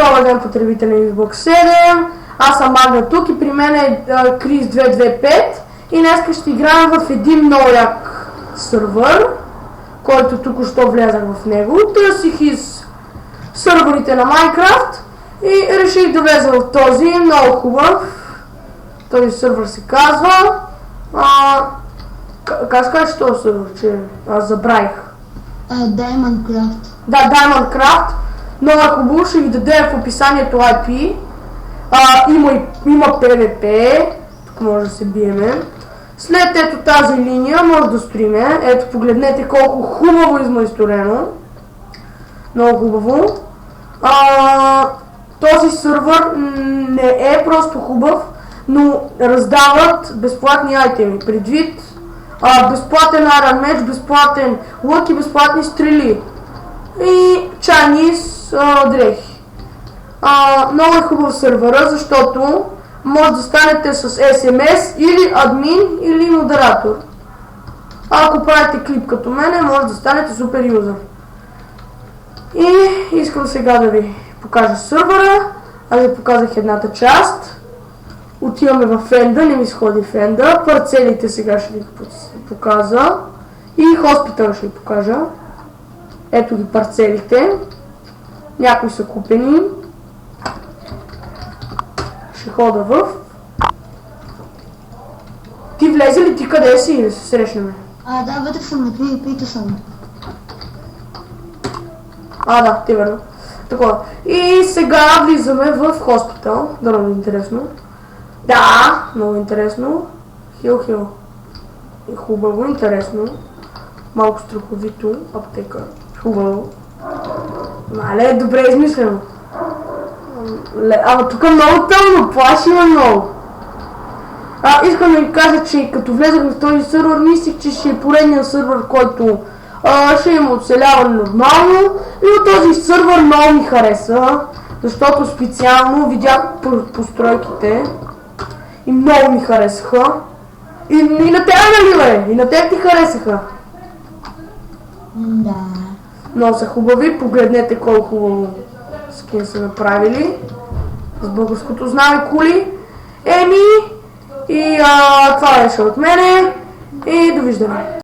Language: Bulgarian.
Добър ден, потребители на Xbox 7. Аз съм Магна тук и при мен е Крис 225 и днес ще играем в един много як сървър, който току-що влязах в него. Търсих из сървърите на Майнкрафт и реших да влеза в този много хубав. Този сървър се казва... Как скажеш този сървър, че аз забравих? Diamondcraft. Да, Diamondcraft. Много хубаво, ще ви дадем в описанието IP. Има PvP, тук може да се биеме. След ето тази линия може да строиме. Ето погледнете колко хубаво измайсторено. Много хубаво. Този сървър не е просто хубав, но раздават безплатни айтеми. Предвид безплатен Iron Match, безплатен лък и безплатни стрели. И Chinese дрехи. Много е хубав сървъра, защото може да станете с SMS или админ или модератор. Ако правите клип като мене, може да станете супер юзър. И искам сега да ви покажа сървъра. Аз ви показах едната част. Отиваме в фенда, не ми сходи фенда. Парцелите сега ще ви показа. И хоспитъл ще ви покажа. Ето ги парцелите. Някои са купени. Ще хода в... Ти влезе ли? Ти къде си? Да се срещнем. Да, вътре съм на книгите съм. Да, ти верно. Такова. И сега влизаме в хоспитал. Да, много интересно. Да, много интересно. Хил. И хубаво, интересно. Малко страховито. Аптека. Хубаво. Мале, добре измислено. Ама тук е много тъмно, плашиме много. Искам да ви кажа, че като влезах в този сървър, мислих, че ще е поредният сървър, който ще има оцеляване нормално. И от този сървър много ми хареса, защото специално видях постройките и много ми харесаха. И на теб, нали бе? И на теб ти харесаха. Да. Много са хубави, погледнете колко хубаво скин са направили. С българското знаме кули. И това беше от мене и довиждане.